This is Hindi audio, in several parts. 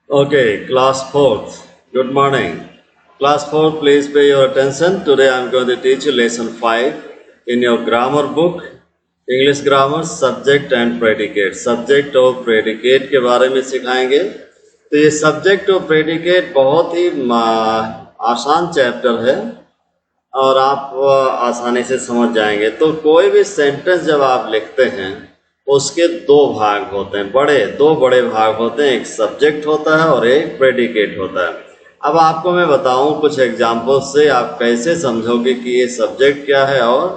Okay, class 4th. Good morning. Class 4, please pay your attention. Today I am going to teach you lesson 5 in your grammar book. English grammar, subject and predicate. Subject और predicate के बारे में सिखाएंगे. तो ये subject और predicate बहुत ही आसान चैप्टर है और आप आसानी से समझ जाएंगे. तो कोई भी सेंटेंस जब आप लिखते हैं उसके दो भाग होते हैं, दो बड़े भाग होते हैं. एक सब्जेक्ट होता है और एक प्रेडिकेट होता है. अब आपको मैं बताऊं कुछ एग्जाम्पल से आप कैसे समझोगे कि ये सब्जेक्ट क्या है और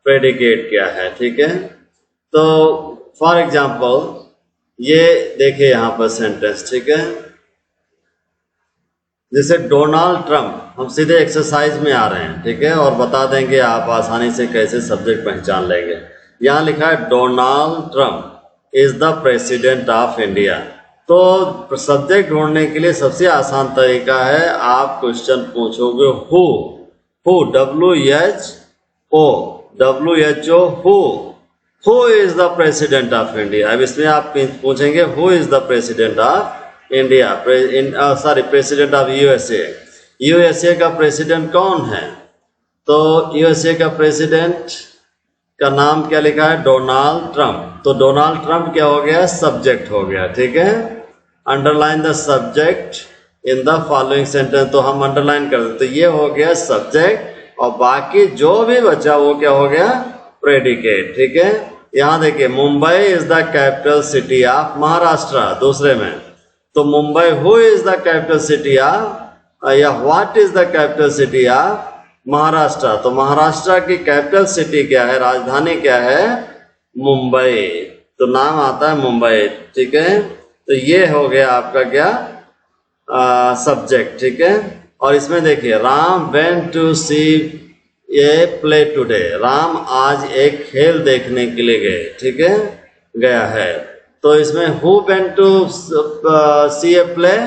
प्रेडिकेट क्या है. ठीक है, तो फॉर एग्जाम्पल ये देखिए यहाँ पर सेंटेंस. ठीक है, जैसे डोनाल्ड ट्रंप. हम सीधे एक्सरसाइज में आ रहे हैं. ठीक है, और बता देंगे आप आसानी से कैसे सब्जेक्ट पहचान लेंगे. यहाँ लिखा है Donald Trump is the president of India. तो सब्जेक्ट ढूंढने के लिए सबसे आसान तरीका है आप क्वेश्चन पूछोगे who. WHO who is the president of India. अब इसमें आप पूछेंगे who is the president of India, president of USA का प्रेसिडेंट कौन है. तो यूएसए का प्रेसिडेंट का नाम क्या लिखा है, डोनाल्ड ट्रंप. तो डोनाल्ड ट्रंप क्या हो गया, सब्जेक्ट हो गया. ठीक है, underline the subject in the following sentence. तो हम अंडरलाइन कर देते, तो ये हो गया सब्जेक्ट और बाकी जो भी बचा वो क्या हो गया, प्रेडिकेट. ठीक है, यहाँ देखिए Mumbai is the capital city of Maharashtra दूसरे में. तो Mumbai who is the capital city of या what is the capital city of Maharashtra. तो महाराष्ट्र की कैपिटल सिटी क्या है, राजधानी क्या है, मुंबई. तो नाम आता है मुंबई. ठीक है, तो ये हो गया आपका क्या, सब्जेक्ट. ठीक है, और इसमें देखिए Ram went to see a play today. Ram आज एक खेल देखने के लिए गए. ठीक है, गया है. तो इसमें who went to see a play,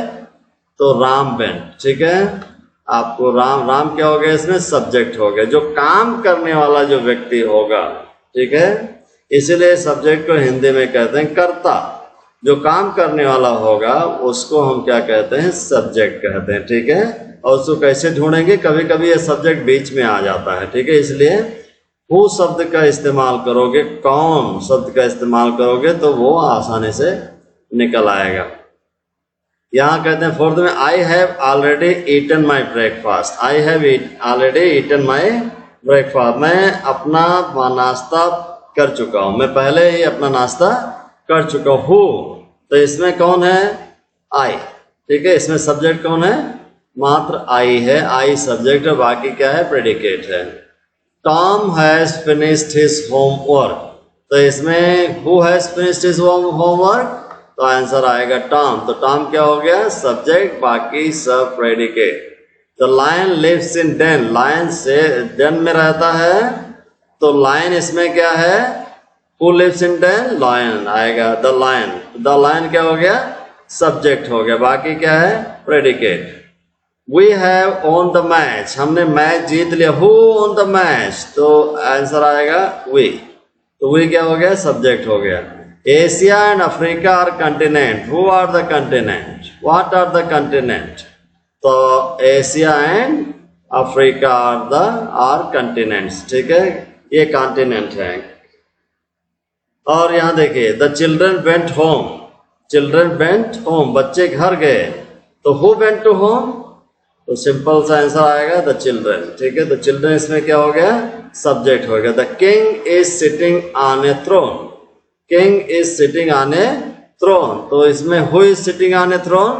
तो राम वेंट. ठीक है, आपको राम क्या हो गया, इसमें सब्जेक्ट हो गया, जो काम करने वाला जो व्यक्ति होगा. ठीक है, इसीलिए सब्जेक्ट को हिंदी में कहते हैं कर्ता. जो काम करने वाला होगा उसको हम क्या कहते हैं, सब्जेक्ट कहते हैं. ठीक है, और उसको कैसे ढूंढेंगे, कभी कभी ये सब्जेक्ट बीच में आ जाता है. ठीक है, इसलिए हु शब्द का इस्तेमाल करोगे, कौन शब्द का इस्तेमाल करोगे तो वो आसानी से निकल आएगा. यहाँ कहते हैं फोर्थ में I have already eaten my breakfast. I have already eaten my breakfast. मैं अपना नाश्ता कर चुका हूँ, मैं पहले ही अपना नाश्ता कर चुका हूँ. तो इसमें कौन है, आई. ठीक है, इसमें सब्जेक्ट कौन है, मात्र आई है. आई सब्जेक्ट है, बाकी क्या है, प्रेडिकेट है. Tom has finished his homework. तो इसमें who has finished his homework, तो आंसर आएगा टॉम. तो टॉम क्या हो गया, सब्जेक्ट, बाकी सब predicate. The lion lives in den. Lion से डेन में रहता है, तो लायन इसमें क्या है, who lives in den, lion आएगा. द लायन क्या हो गया, सब्जेक्ट हो गया, बाकी क्या है, predicate. We have won the match. हमने मैच जीत लिया. हु ओन द मैच, तो आंसर आएगा वी. तो वी क्या हो गया, सब्जेक्ट हो गया. Asia and Africa are continent. Who are the continent? What are the continent? तो Asia and Africa are continents. ठीक है, ये कॉन्टिनेंट है. और यहाँ देखिए the children went home. Children went home, बच्चे घर गए. तो हु वेंट टू होम, तो सिंपल सा आंसर आएगा द चिल्ड्रन. ठीक है, तो चिल्ड्रन इसमें क्या हो गया, सब्जेक्ट हो गया. The king is sitting on a throne. King is sitting on a throne. तो इसमें who is sitting on a throne,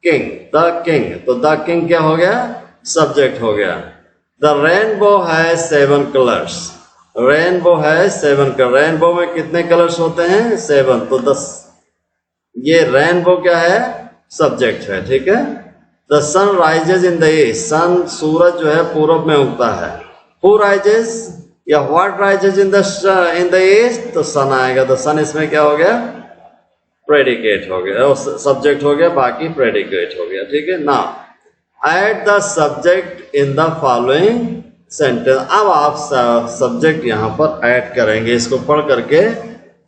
king, the king. तो द किंग क्या हो गया, सब्जेक्ट हो गया. The rainbow has 7 colours. Rainbow has 7 colour. Rainbow में कितने कलर्स होते हैं, 7. तो 10, ये रेनबो क्या है, सब्जेक्ट है. ठीक है. The sun rises in the east. Sun सूरज जो है पूरब में उगता है. हु राइजेज या what rises in the east, तो सन आएगा. तो सन इसमें क्या हो गया, प्रेडिकेट हो गया, सब्जेक्ट हो गया, बाकी प्रेडिकेट हो गया. ठीक है ना. Add the subject in the following sentence. अब आप सब्जेक्ट यहाँ पर ऐड करेंगे, इसको पढ़ करके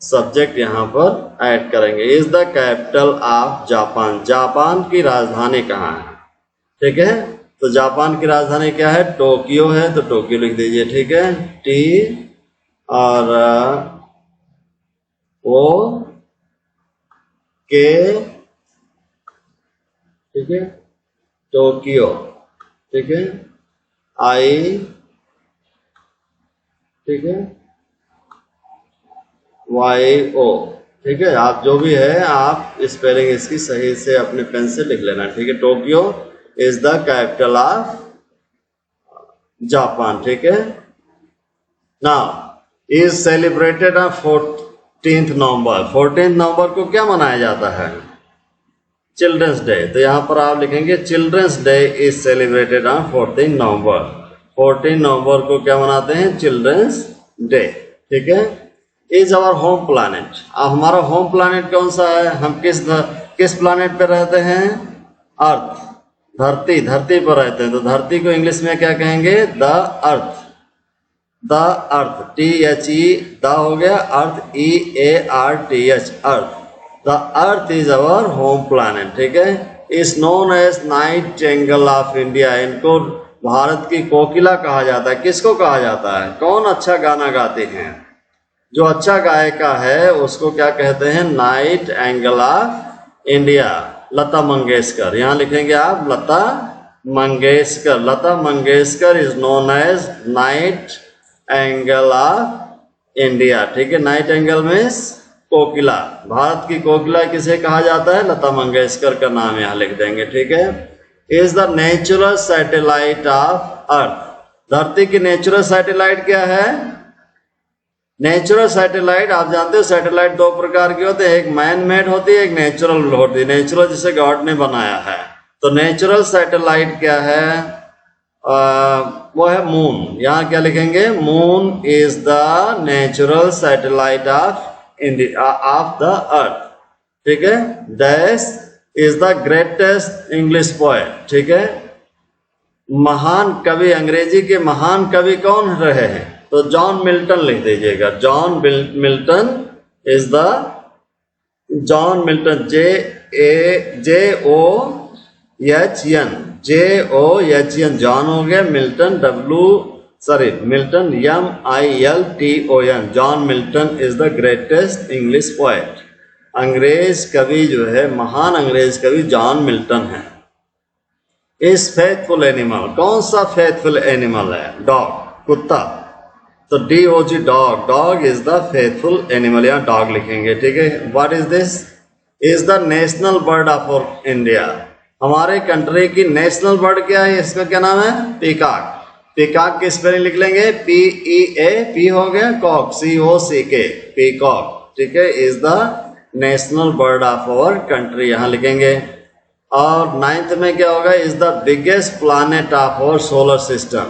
सब्जेक्ट यहाँ पर ऐड करेंगे। Is the capital of Japan, Japan की राजधानी कहाँ है, ठीक है। तो जापान की राजधानी क्या है, टोक्यो है, तो टोक्यो लिख दीजिए, ठीक है। टी और ओ के, ठीक है, टोक्यो, ठीक है। आई, ठीक है, वाई ओ, ठीक है। आप जो भी है आप स्पेलिंग इसकी सही से अपने पेन से लिख लेना, ठीक है। Tokyo is the capital of Japan, ठीक है। Now is celebrated on 14 November. 14 नवंबर को क्या मनाया जाता है, चिल्ड्रंस डे। तो यहाँ पर आप लिखेंगे children's day is celebrated on 14 November. 14 नवंबर को क्या मनाते हैं, चिल्ड्रंस डे, ठीक है। इज आवर होम प्लानिट, अब हमारा होम प्लानिट कौन सा है, हम किस प्लानिट पे रहते हैं, अर्थ, धरती, धरती पर रहते हैं। तो धरती को इंग्लिश में क्या कहेंगे, the earth, the earth, THE the हो गया, earth EARTH, earth. The earth is our home planet, ठीक है। Is known as nightingale of India, इनको भारत की कोकिला कहा जाता है। किसको कहा जाता है, कौन अच्छा गाना गाते हैं, जो अच्छा गायिका है उसको क्या कहते हैं, nightingale of India, Lata Mangeshkar. यहाँ लिखेंगे आप Lata Mangeshkar, Lata Mangeshkar is known as nightingale of India, ठीक है। नाइट एंगल मीन्स कोकिला, भारत की कोकिला किसे कहा जाता है, लता मंगेशकर का नाम यहाँ लिख देंगे, ठीक है। Is the natural satellite of earth, धरती की नेचुरल सैटेलाइट क्या है, नेचुरल सैटेलाइट आप जानते हो सैटेलाइट दो प्रकार के होते हैं, एक मैन मेड होती है, एक नेचुरल होती है। नेचुरल जिसे गॉड ने बनाया है, तो नेचुरल सैटेलाइट क्या है, वो है मून। यहाँ क्या लिखेंगे, moon is the natural satellite of India of the earth, ठीक है। That is the greatest English poet, ठीक है। महान कवि, अंग्रेजी के महान कवि कौन रहे हैं, तो जॉन मिल्टन लिख दीजिएगा। John Milton is the, John Milton, JOHN, John हो गया, Milton Milton MILTON, John Milton is the greatest English poet. अंग्रेज कवि जो है, महान अंग्रेज कवि जॉन मिल्टन है। इज फेथफुल एनिमल, कौन सा फेथफुल एनिमल है, डॉग, कुत्ता, तो DOG dog, dog is the faithful animal, यहाँ डॉग लिखेंगे, ठीक है। What is this, is the national bird of India, हमारे कंट्री की नेशनल बर्ड क्या है, इसका क्या नाम है, पीकॉक। पीकॉक की स्पेलिंग लिख लेंगे, PEA हो गया, कॉक COCK, पीकॉक, ठीक है, is the national bird of our country, यहाँ लिखेंगे। और 9th में क्या होगा, is the biggest planet of our solar system,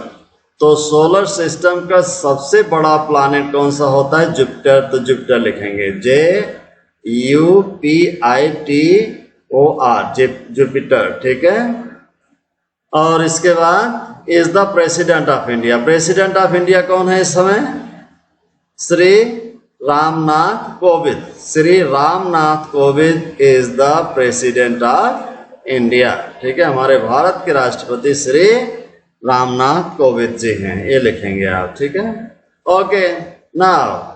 तो सोलर सिस्टम का सबसे बड़ा प्लानेट कौन सा होता है, जुपिटर, तो जुपिटर लिखेंगे, JUPITOR, जुपिटर, ठीक है। और इसके बाद is the president of India, president of India कौन है इस समय, Shri Ramnath Kovind, Shri Ramnath Kovind is the president of India, ठीक है। हमारे भारत के राष्ट्रपति श्री रामनाथ कोविंद जी हैं, ये लिखेंगे आप, ठीक है। ओके, नाउ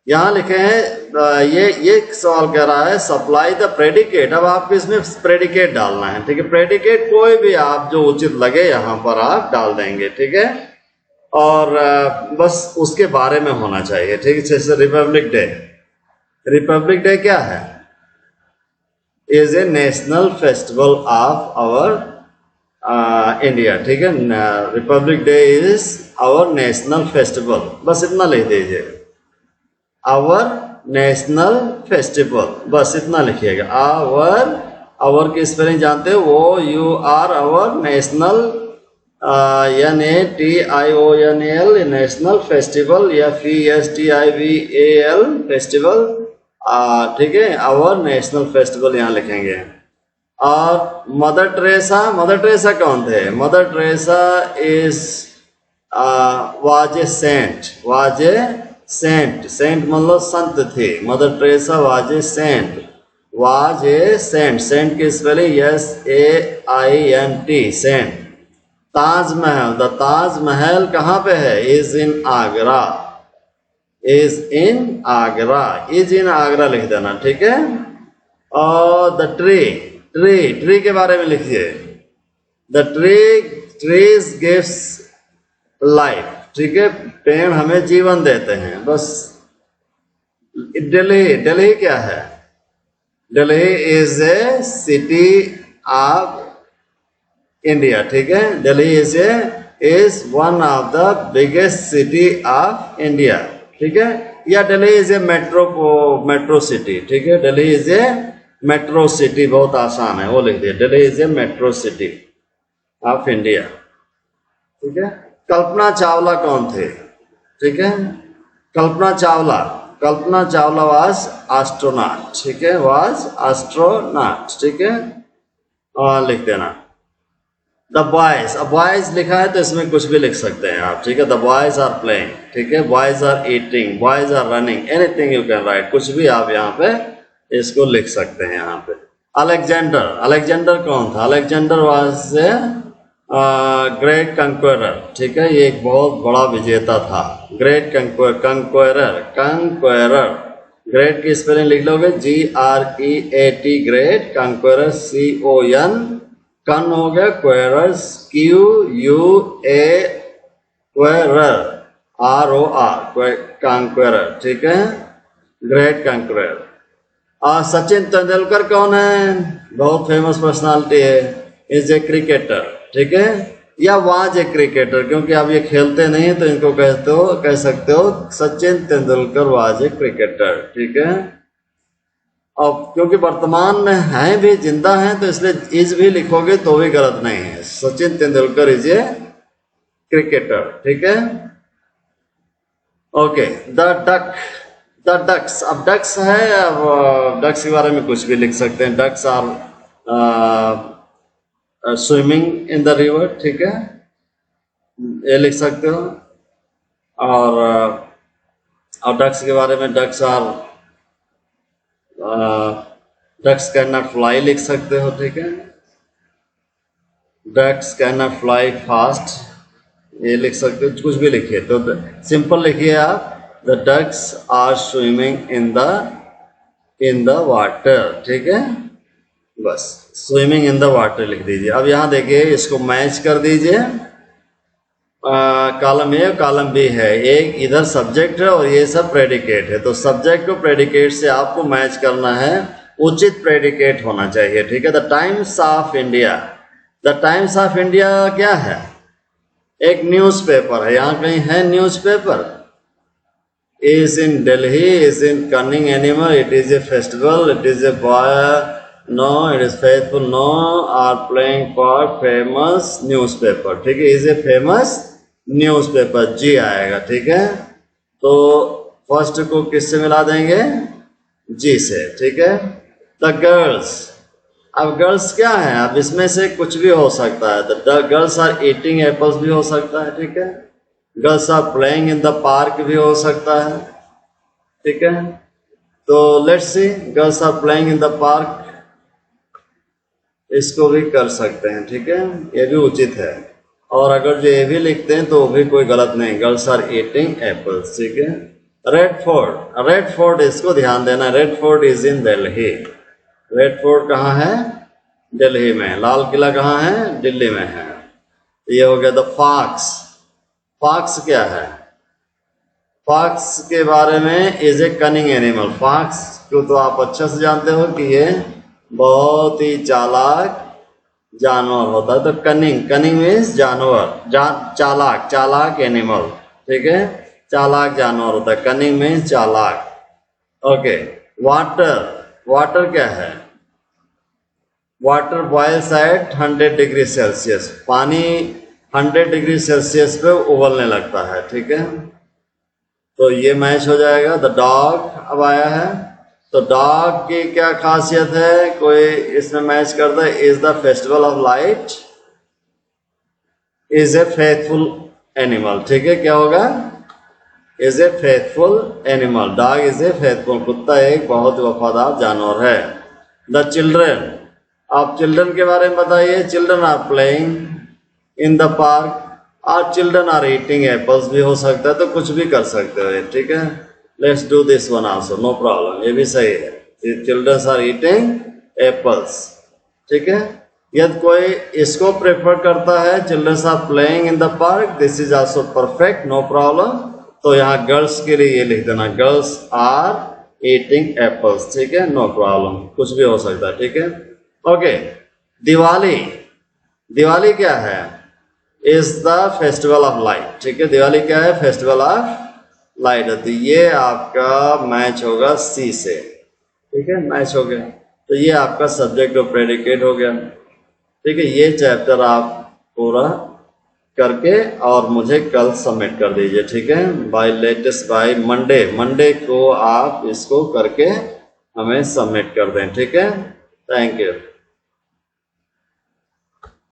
यहाँ लिखे हैं, ये सवाल कह रहा है सप्लाई द प्रेडिकेट, अब आपको इसमें प्रेडिकेट डालना है, ठीक है। प्रेडिकेट कोई भी आप जो उचित लगे यहाँ पर आप डाल देंगे, ठीक है। और बस उसके बारे में होना चाहिए, ठीक है। जैसे रिपब्लिक डे, रिपब्लिक डे क्या है, is a national festival of our India, ठीक है। Republic day is our national festival, बस इतना लिख दीजिए, आवर नेशनल फेस्टिवल, बस इतना लिखिएगा। आवर की स्पेलिंग जानते हो, OUR, our national, NATIONAL, national festival, या FESTIVAL फेस्टिवल, ठीक है, आवर नेशनल फेस्टिवल यहाँ लिखेंगे। और मदर टेरेसा कौन थे, mother Teresa is was a saint, saint मतलब संत थी। Mother Teresa was a saint, was a saint, saint की spelling SAINT, saint. Taj Mahal, the Taj Mahal कहाँ पे है? Is in Agra, is in Agra, is in Agra लिख देना, ठीक है। और द ट्री, ट्री, ट्री के बारे में लिखिए। द ट्रीज गिव्स लाइफ, ठीक है, पेड़ हमें जीवन देते हैं, बस। दिल्ली, दिल्ली क्या है? Delhi is a city of India, ठीक है। Delhi is one of the biggest city of India, ठीक है। या Delhi is a metro city, ठीक है। Delhi is a metro city, बहुत आसान है, वो लिख दिया। Delhi is a metro city of India, ठीक है। कल्पना चावला कौन थे? ठीक है, कल्पना चावला, कल्पना चावला वाज एस्ट्रोनॉट, ठीक है, वाज एस्ट्रोनॉट, ठीक है। और लिख देना द बॉयज, अब बॉयज लिखा है तो इसमें कुछ भी लिख सकते हैं आप, ठीक है। द बॉयज आर प्लेइंग, ठीक है, boys are eating, boys are running, anything you can write, कुछ भी आप यहाँ पे इसको लिख सकते हैं यहाँ पे। अलेक्जेंडर, अलेक्जेंडर कौन था? अलेक्जेंडर वाज ग्रेट कंक्वेरर, ठीक है, ये एक बहुत बड़ा विजेता था। ग्रेट कंक्वेरर, कंक्वेरर, ग्रेट की स्पेलिंग लिख लोगे GREAT, ग्रेट, कंक्वेरर CON, कन हो गया, क्वेरर्स QUA, क्वेरर ROR, कंक्वेरर, ठीक है, ग्रेट कंक्वेरर। और सचिन तेंदुलकर कौन है? बहुत फेमस पर्सनालिटी है, इज ए क्रिकेटर, ठीक है, या वाज ए क्रिकेटर, क्योंकि आप ये खेलते नहीं तो इनको कह सकते हो Sachin Tendulkar was a cricketer, ठीक है। अब क्योंकि वर्तमान में हैं भी, जिंदा हैं, तो इसलिए इज भी लिखोगे तो भी गलत नहीं है। Sachin Tendulkar is a cricketer, ठीक है। Okay, the duck, the ducks, अब डक्स है, अब डक्स के बारे में कुछ भी लिख सकते हैं। Ducks are swimming in the river, ठीक है, ये लिख सकते हो। और डक्स के बारे में ducks are ducks can not fly लिख सकते हो, ठीक है। Ducks can not fly fast, ये लिख सकते हो, कुछ भी लिखिए, तो सिंपल लिखिए आप, the ducks are swimming in the water, ठीक है, बस स्विमिंग इन द वाटर लिख दीजिए। अब यहाँ देखिए, इसको मैच कर दीजिए, कॉलम ए और कॉलम बी है, एक इधर सब्जेक्ट है और ये सब प्रेडिकेट है, तो सब्जेक्ट को प्रेडिकेट से आपको मैच करना है, उचित प्रेडिकेट होना चाहिए, ठीक है। The times of India, the times of India क्या है? एक न्यूज़पेपर है, यहाँ कहीं है newspaper? Is in Delhi, is in cunning animal, it is a festival, it is a boy, no, it is faithful, no, are playing for famous newspaper, ठीक है, इज ए फेमस न्यूज़पेपर, जी आएगा, ठीक है। तो फर्स्ट को किससे मिला देंगे? जी से, ठीक है। द गर्ल्स, अब गर्ल्स क्या है? अब इसमें से कुछ भी हो सकता है, the girls are eating apples भी हो सकता है, ठीक है। Girls are playing in the park भी हो सकता है, ठीक है। तो let's see, girls are playing in the park, इसको भी कर सकते हैं, ठीक है, ये भी उचित है। और अगर जो ये भी लिखते हैं तो भी कोई गलत नहीं, गर्ल्स आर ईटिंग एप्पल्स, ठीक है। रेड फोर्ट, रेड फोर्ट, इसको ध्यान देना, red fort is in Delhi, red fort कहाँ है? दिल्ली में। लाल किला कहाँ है? दिल्ली में है। ये हो गया। द फॉक्स, फॉक्स क्या है? फॉक्स के बारे में, is a cunning animal, fox को तो आप अच्छे से जानते हो कि ये बहुत ही चालाक जानवर होता है। तो कनिंग, कनिंग मीन्स जानवर, चालाक, चालाक एनिमल, ठीक है, चालाक जानवर होता है, कनिंग मीन्स चालाक। ओके। वाटर, वाटर क्या है? Water boils at 100 degree Celsius, पानी 100 डिग्री सेल्सियस पे उबलने लगता है, ठीक है। तो ये मैच हो जाएगा। द डॉग अब आया है, तो डॉग की क्या खासियत है, कोई इसमें मैच करता है? Is the festival of light, is a faithful animal, ठीक है। क्या होगा? Is a faithful animal, dog is a faithful, कुत्ता एक बहुत वफादार जानवर है। द चिल्ड्रन, आप चिल्ड्रन के बारे में बताइए। Children are playing in the park, और चिल्ड्रन आर ईटिंग एप्पल्स भी हो सकता है, तो कुछ भी कर सकते हो, ठीक है। Let's do this one also, no problem, ये भी सही है। चिल्ड्रन आर ईटिंग एप्पल्स, ठीक है। यदि कोई इसको प्रेफर करता है, children are playing in the park, this is also perfect, no problem. तो यहाँ गर्ल्स के लिए ये लिख देना, गर्ल्स आर ईटिंग एप्पल्स, ठीक है, नो प्रॉब्लम, कुछ भी हो सकता है, ठीक है। ओके, दिवाली, दिवाली क्या है? Is the festival of light, ठीक है। दिवाली क्या है? Festival of light. तो ये आपका मैच होगा सी से, ठीक है, मैच हो गया। तो ये आपका सब्जेक्ट और प्रेडिकेट हो गया, ठीक है। ये चैप्टर आप पूरा करके और मुझे कल सबमिट कर दीजिए, ठीक है, by latest by Monday, Monday को आप इसको करके हमें सबमिट कर दें, ठीक है। Thank you.